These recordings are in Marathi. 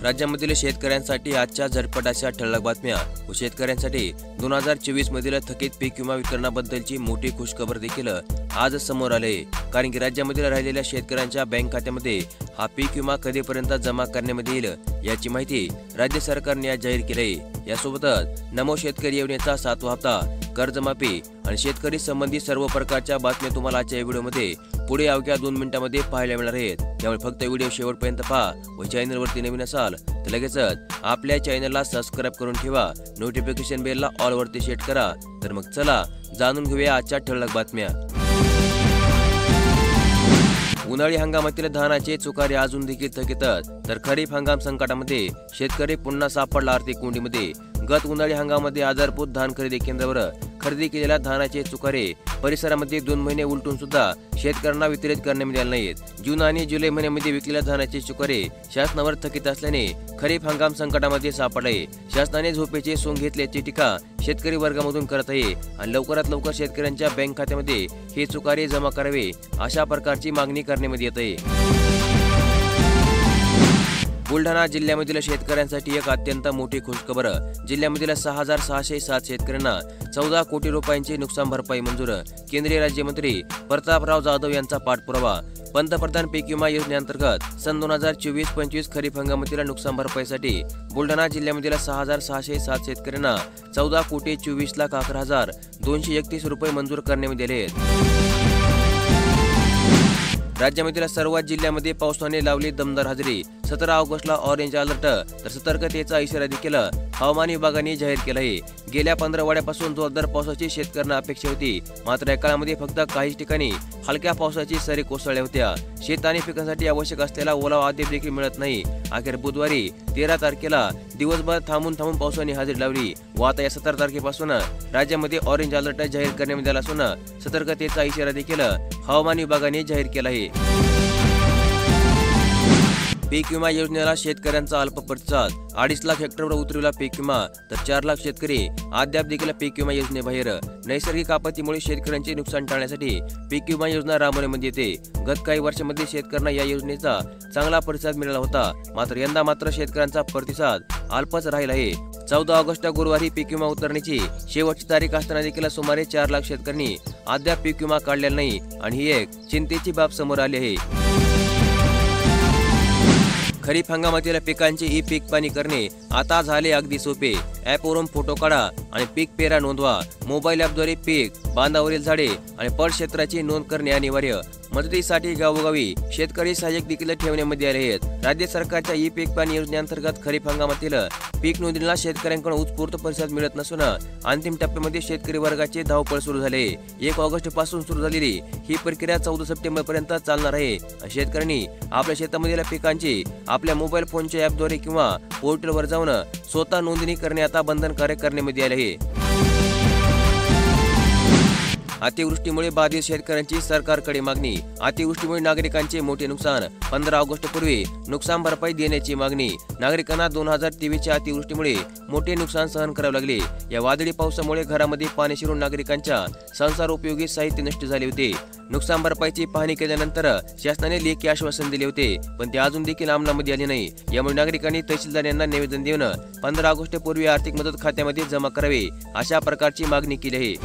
राज्यामधील शेतकऱ्यांसाठी आजच्या झटपट अशा ठळक बातम्या व शेतकऱ्यांसाठी 2024 मधील थकीत पीक विमा वितरणाबद्दलची मोठी खुशखबर देखील आज समोर आले। कारण की राज्यामधील राहिलेल्या शेतकऱ्यांच्या बँक खात्यामध्ये हा पीक विमा कधीपर्यंत जमा करण्यात येईल याची माहिती राज्य सरकारने आज जाहीर केली। यासोबतच नमो शेतकरी योजनेचा 7वा हप्ता, कर्जमाफी आणि शेतकरी संबंधी सर्व प्रकारच्या बातम्या तुम्हाला आजच्या व्हिडिओमध्ये पुढे अवघ्या 2 मिनिटांमध्ये पाहायला मिळणार आहेत। त्यामुळे फक्त व्हिडिओ शेवटपर्यंत पहा व चॅनलवरती नवीन असाल तर लगेचच आपल्या चॅनलला सबस्क्राइब करून ठेवा, नोटिफिकेशन बेलला ऑल वरती सेट करा। तर मग चला जाणून घेऊया आजच्या ठळक बातम्या। उन्हाळी हंगामातील धानाचे चुकारे अजून देखील थकीतच, तर खरीप हंगाम संकटामध्ये शेतकरी पुन्हा सापडला आर्थिक कोंडीमध्ये। गत उन्हाळी हंगामामध्ये आधारभूत धान खरेदी केंद्रावर खरेदी केलेल्या धानाचे चुकारे परिसरामध्ये 2 महिने उलटून सुद्धा शेतकऱ्यांना वितरित करण्यात आले नाहीत। जून आणि जुलै महिन्यामध्ये विकलेल्या धानाचे चुकारे शासनावर थकीत असल्याने खरीप हंगाम संकटामध्ये सापडले। शासनाने झोपेचे सोंग घेतल्याची टीका शेतकरी वर्गामधून करत आहे आणि लवकरात लवकर शेतकऱ्यांच्या बँक खात्यामध्ये हे चुकारे जमा करावे अशा प्रकारची मागणी करण्यात येत आहे। बुलढाणा जिल्ह्यामधील शेतकऱ्यांसाठी एक अत्यंत मोठी खुशखबर। जिल्ह्यामधील 6607 शेतकऱ्यांना 14 कोटी रुपयांची नुकसान भरपाई मंजूर। केंद्रीय राज्यमंत्री प्रतापराव जाधव यांचा पाठपुरावा। पंतप्रधान पीक विमा योजनेअंतर्गत सन 2024-25 खरीप हंगामातील नुकसान भरपाईसाठी बुलढाणा जिल्ह्यामधील 6607 शेतकऱ्यांना 14,24,11,231 रुपये मंजूर करण्यात आले आहेत। राज्यामधील सर्व जिल्ह्यांमध्ये पावसाने लावली दमदार हजेरी। 17 ऑगस्टला ऑरेंज अलर्ट तर सतर्कतेचा इशारा देखील हवामान विभागाने जाहीर केला आहे। गेल्या 15 आठवड्यापासून जोरदार पावसाची शेतकऱ्यांना अपेक्षा होती, मात्र या काळामध्ये फक्त काही ठिकाणी हलक्या पावसाची सरी कोसळल्या होत्या। शेत आणि पिकांसाठी आवश्यक असलेला ओलावा अद्याप देखील मिळत नाही। अखेर बुधवारी 13 तारखेला दिवसभर थांबून पावसाने हजेरी लावली व आता या 17 तारखेपासून राज्यामध्ये ऑरेंज अलर्ट जाहीर करण्यात आला असून सतर्कतेचा इशारा देखील हवामान विभागाने जाहीर केला आहे। पीक विमा योजनेला शेतकऱ्यांचा अल्प प्रतिसाद। 2.5 लाख हेक्टरवर उतरविला पीक विमा, तर 4 लाख शेतकरी अद्याप देखील पीक विमा योजनेबाहेर। नैसर्गिक आपत्तीमुळे शेतकऱ्यांचे नुकसान टाळण्यासाठी पीक विमा योजना राबवण्यात येते। गत काही वर्षांमध्ये शेतकऱ्यांना या योजनेचा चांगला प्रतिसाद मिळाला होता, मात्र यंदा शेतकऱ्यांचा प्रतिसाद अल्पच राहिला आहे। 14 ऑगस्ट गुरुवारी पीक विमा उतरण्याची शेवटची तारीख असताना देखील सुमारे 4 लाख शेतकऱ्यांनी अद्याप पीक विमा काढलेला नाही आणि ही एक चिंतेची बाब समोर आली आहे। खरीप हंगामातील पिकांचे ई-पीक पाणी करणे आता झाले अगदी सोपे। ॲपवरून फोटो काढा आणि पीक पेरा नोंदवा। मोबाईल ॲपद्वारे पीक, बांधावरील झाडे आणि पड क्षेत्राची नोंद करणे अनिवार्य। मदतीसाठी गावोगावी शेतकरी सहाय्यक देखील ठेवण्यात आले आहेत। राज्य सरकारच्या ई-पीक पाणी योजनेअंतर्गत खरीप हंगामातील पीक नोंदणीला शेतकऱ्यांकडून उत्स्फूर्त प्रतिसाद मिळत नसून अंतिम टप्प्यामध्ये शेतकरी वर्गाची धावपळ सुरू झाली। 1 ऑगस्ट पासून सुरू झालेली ही प्रक्रिया 14 सप्टेंबर पर्यंत चालणार आहे। शेतकऱ्यांनी आपल्या शेतामधील पिकांची आपल्या मोबाईल फोनच्या ॲपद्वारे किंवा पोर्टलवर जाऊन स्वतः नोंदणी करणे आता बंधनकारक करण्यात आले आहे। अतिवृष्टीमुळे बाधित शेतकऱ्यांची सरकारकडे मागणी। अतिवृष्टीमुळे नागरिकांचे मोठे नुकसान। 15 ऑगस्ट पूर्वी नुकसान भरपाई देण्याची मागणी। नागरिकांना 2023च्या अतिवृष्टीमुळे मोठे नुकसान सहन करावे लागले। या वादळी पावसामुळे घरामध्ये पाणी शिरून नागरिकांच्या संसार उपयोगी साहित्य नष्ट झाले होते। नुकसान भरपाईची पाहणी केल्यानंतर शासनाने लेखी आश्वासन दिले होते, पण ते अजून देखील अंमलामध्ये आले नाही। यामुळे नागरिकांनी तहसीलदार यांना निवेदन देऊन 15 ऑगस्ट पूर्वी आर्थिक मदत खात्यामध्ये जमा करावे अशा प्रकारची मागणी केली आहे।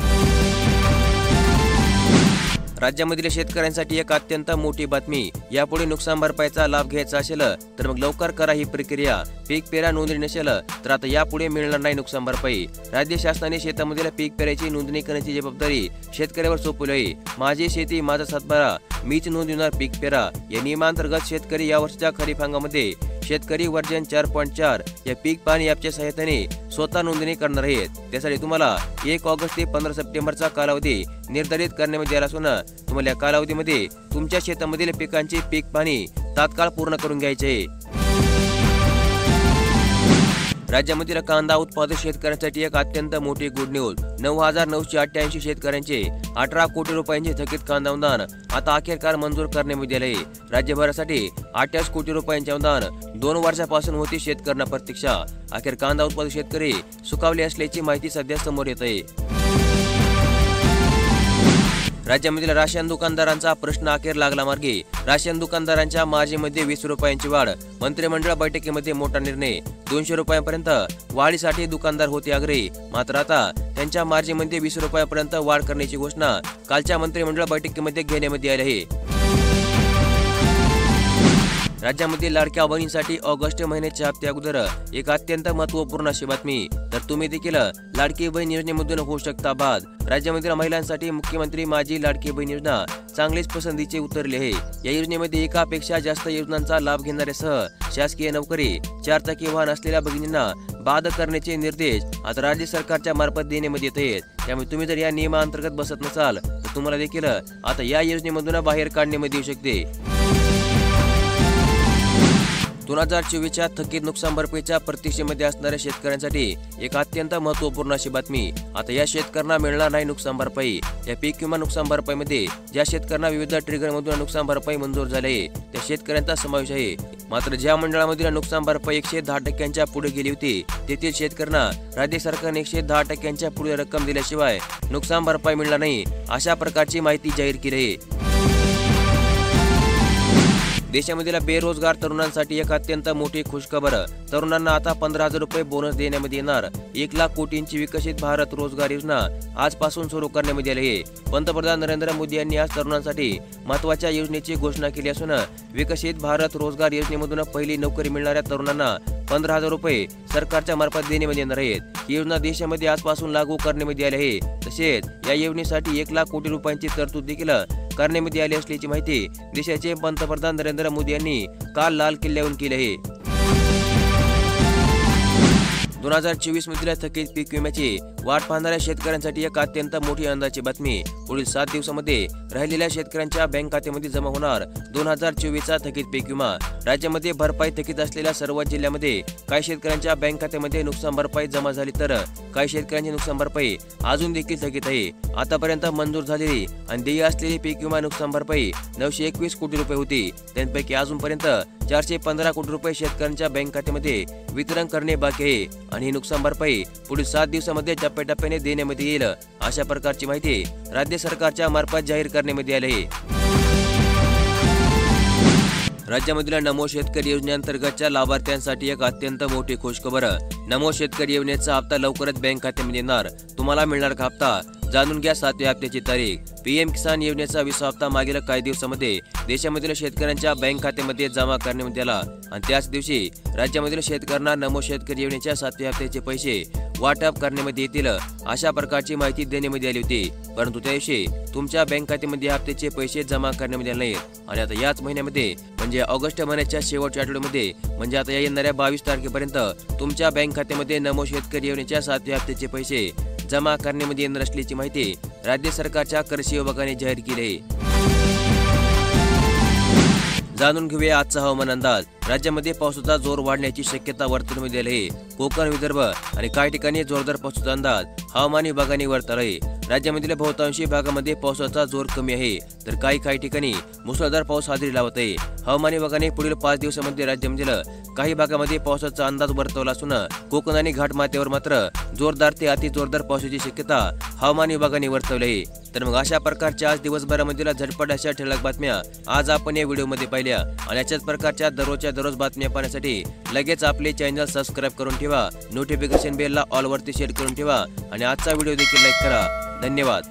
राज्यामधील शेतकऱ्यांसाठी एक अत्यंत मोठी बातमी। यापुढे नुकसान भरपाईचा लाभ घ्यायचा असेल तर मग लवकर करा ही प्रक्रिया। पीक पेरा नोंदणी नसेल तर आता यापुढे मिळणार नाही नुकसान भरपाई। राज्य शासनाने शेतामधील पीक पेराची नोंदणी करण्याची जबाबदारी शेतकऱ्यावर सोपवली आहे। माझी शेती माझा सातबारा, मीच नोंदविणार पीक पेरा या नियमांतर्गत शेतकरी यावर्षीच्या खरीप हंगामामध्ये शेतकरी वर्जन 4.4 या पीक पाणी ॲपच्या सहाय्याने स्वतः नोंदणी करणार आहेत। त्यासाठी तुम्हाला 1 ऑगस्ट ते 15 सप्टेंबरचा कालावधी निर्धारित करण्यात आला असून तुम्हाला या कालावधीमध्ये तुमच्या शेतामधील पिकांचे पीक पाणी तात्काळ पूर्ण करून घ्यायचे आहे। राज्यामधील कांदा उत्पादक शेतकऱ्यांसाठी एक अत्यंत मोठी गुड न्यूज। 9,988 शेतकऱ्यांचे 18 कोटी रुपयांचे थकीत कांदा अनुदान आता अखेरकार मंजूर करण्यात आले आहे। राज्यभरासाठी 28 कोटी रुपयांचे अनुदान 2 वर्षापासून होती शेतकऱ्यांना प्रतीक्षा। अखेर कांदा उत्पादक शेतकरी सुखावले असल्याची माहिती सध्या समोर येत आहे। राज्यामधील राशन दुकानदारांचा प्रश्न अखेर लागला मार्गी। राशन दुकानदारांच्या मार्जिनमध्ये 20 रुपयांची वाढ। मंत्रिमंडळ बैठकीमध्ये मोठा निर्णय। 200 रुपयांपर्यंत वाढीसाठी दुकानदार होते आग्रही, मात्र आता त्यांच्या मार्जिनमध्ये 20 रुपयांपर्यंत वाढ करण्याची घोषणा कालच्या मंत्रिमंडळ बैठकीमध्ये घेण्यात आली आहे। राज्यामध्ये लाडक्या बहिणींसाठी ऑगस्ट महिन्याच्या हप्ते अगोदर एक अत्यंत महत्त्वपूर्ण अशी बातमी। तर तुम्ही देखील लाडकी बहीण योजनेमधून होऊ शकता बाद। राज्यामधील महिलांसाठी मुख्यमंत्री माझी लाडकी बहीण योजना चांगलीच पसंतीचे उतरली आहे। या योजनेमध्ये एकापेक्षा जास्त योजनांचा लाभ घेणाऱ्यासह शासकीय नोकरी, 4 चाकी वाहन असलेल्या भगिनींना बाद करण्याचे निर्देश आता राज्य सरकारच्या मार्फत देण्यात येत आहेत। त्यामुळे तुम्ही जर या नियमांतर्गत बसत नसाल तर तुम्हाला देखील आता या योजनेमधून बाहेर काढण्यात येऊ शकते। 2024च्या थकीत नुकसान भरपाईच्या प्रतीक्षेमध्ये असणाऱ्या शेतकऱ्यांसाठी एक अत्यंत महत्त्वपूर्ण अशी बातमी। आता या शेतकऱ्यांना मिळणार नाही नुकसान भरपाई। या पीक विमा नुकसान भरपाईमध्ये ज्या शेतकऱ्यांना विविध ट्रिगरमधून नुकसान भरपाई मंजूर झाली आहे त्या शेतकऱ्यांचा समावेश आहे। मात्र ज्या मंडळामधील नुकसान भरपाई 110% पुढे गेली होती तेथील शेतकऱ्यांना राज्य सरकारने 110% पुढे रक्कम दिल्याशिवाय नुकसान भरपाई मिळणार नाही, अशा प्रकारची माहिती जाहीर केली आहे। देशामधील बेरोजगार तरुणांसाठी एक अत्यंत मोठी खुशखबर। तरुणांना आता 15,000 रुपये बोनस देण्यात येणार। 1 लाख कोटींची विकसित भारत रोजगार योजना आजपासून सुरू करण्यात आली आहे। पंतप्रधान नरेंद्र मोदी यांनी आज तरुणांसाठी महत्त्वाच्या योजनेची घोषणा केली असून विकसित भारत रोजगार योजनेमधून पहिली नोकरी मिळणाऱ्या तरुणांना 15,000 रुपये सरकारच्या मार्फत देण्यात येणार आहेत। ही योजना देशामध्ये आजपासून लागू करण्यात आली आहे। तसेच या योजनेसाठी 1 लाख कोटी रुपयांची तरतूद देखील करण्यात आली असल्याची माहिती देशाचे पंतप्रधान नरेंद्र मोदी यांनी काल लाल किल्ल्यावरून केली आहे। 2024 मधील थकीत पीक विम्याची वाट पाहणाऱ्या शेतकऱ्यांसाठी एक अत्यंत मोठी आनंदाची बातमी। पुढील 7 दिवसांमध्ये राहिलेल्या शेतकऱ्यांच्या बँक खात्यामध्ये जमा होणार 2024चा थकीत पीक विमा। राज्यामध्ये भरपाई थकीत असलेल्या सर्व जिल्ह्यांमध्ये काही शेतकऱ्यांच्या बँक खात्यामध्ये नुकसान भरपाई जमा झाली तर काही शेतकऱ्यांची नुकसान भरपाई अजून देखील थकीत आहे। आतापर्यंत मंजूर झालेली आणि देय असलेली पीक विमा नुकसान भरपाई 921 कोटी रुपये होती। त्यांपैकी अजूनपर्यंत 415 कोटी रुपये शेतकऱ्यांच्या बँक खात्यामध्ये वितरण करणे बाकी आहे आणि ही नुकसान भरपाई पुढील 7 दिवसांमध्ये टप्प्याटप्प्याने देण्यात येईल, अशा प्रकारची माहिती राज्य सरकारच्या मार्फत जाहीर करण्यात आली आहे। राज्यामधील नमो शेतकरी योजनेअंतर्गतच्या लाभार्थ्यांसाठी एक अत्यंत मोठी खुशखबर। नमो शेतकरी योजनेचा हप्ता लवकरच बँक खात्यामध्ये येणार। तुम्हाला मिळणार का हप्ता? जाणून घ्या 7व्या हप्त्याची तारीख। पीएम किसान योजनेचा 20वा हप्ता मागील काही दिवसांमध्ये देशामधील शेतकऱ्यांच्या बँक खात्यामध्ये जमा करण्यात आला आणि त्याच दिवशी राज्यामधील शेतकऱ्यांना नमो शेतकरी योजनेच्या 7व्या हप्त्याचे पैसे वाटप करण्यात येतील, अशा प्रकारची माहिती देण्यात आली होती। परंतु त्या दिवशी तुमच्या बँक खात्यामध्ये हप्त्याचे पैसे जमा करण्यात आले नाहीत आणि आता याच महिन्यामध्ये म्हणजे ऑगस्ट महिन्याच्या शेवटच्या आठवड्यामध्ये म्हणजे आता येणाऱ्या 22 तारखेपर्यंत तुमच्या बँक खात्यामध्ये नमो शेतकरी योजनेच्या 7व्या हप्त्याचे पैसे जमा करण्यात येणार असल्याची माहिती राज्य सरकारच्या कृषी विभागाने जाहीर केली आहे। जाणून घेऊया आजचा हवामान अंदाज। राज्यामध्ये पावसाचा जोर वाढण्याची शक्यता वर्तवण्यात आली आहे। कोकण, विदर्भ आणि काही ठिकाणी जोरदार पावसाचा अंदाज हवामान विभागाने वर्तवला आहे। राज्यामधील बहुतांशी भागामध्ये पावसाचा जोर कमी आहे तर काही ठिकाणी मुसळधार पाऊस हजेरी लावत आहे। हवामान विभागाने पुढील 5 दिवसांमध्ये राज्यामधील काही भागामध्ये पावसाचा अंदाज वर्तवला असून कोकण आणि घाटमाथ्यावर मात्र जोरदार ते अति जोरदार पावसाची शक्यता हवामान विभागाने वर्तवली आहे। तर मग अशा प्रकारच्या आज दिवसभरामधील झटपट अशा ठळक बातम्या आज आपण या व्हिडिओमध्ये पाहिल्या आणि अशाच प्रकारच्या दररोज बातम्या पाहण्यासाठी लगेच आपले चॅनल सबस्क्राइब करून ठेवा, नोटिफिकेशन बेलला ऑल वरती सेट करून ठेवा आणि आजचा व्हिडिओ देखील लाईक करा। धन्यवाद।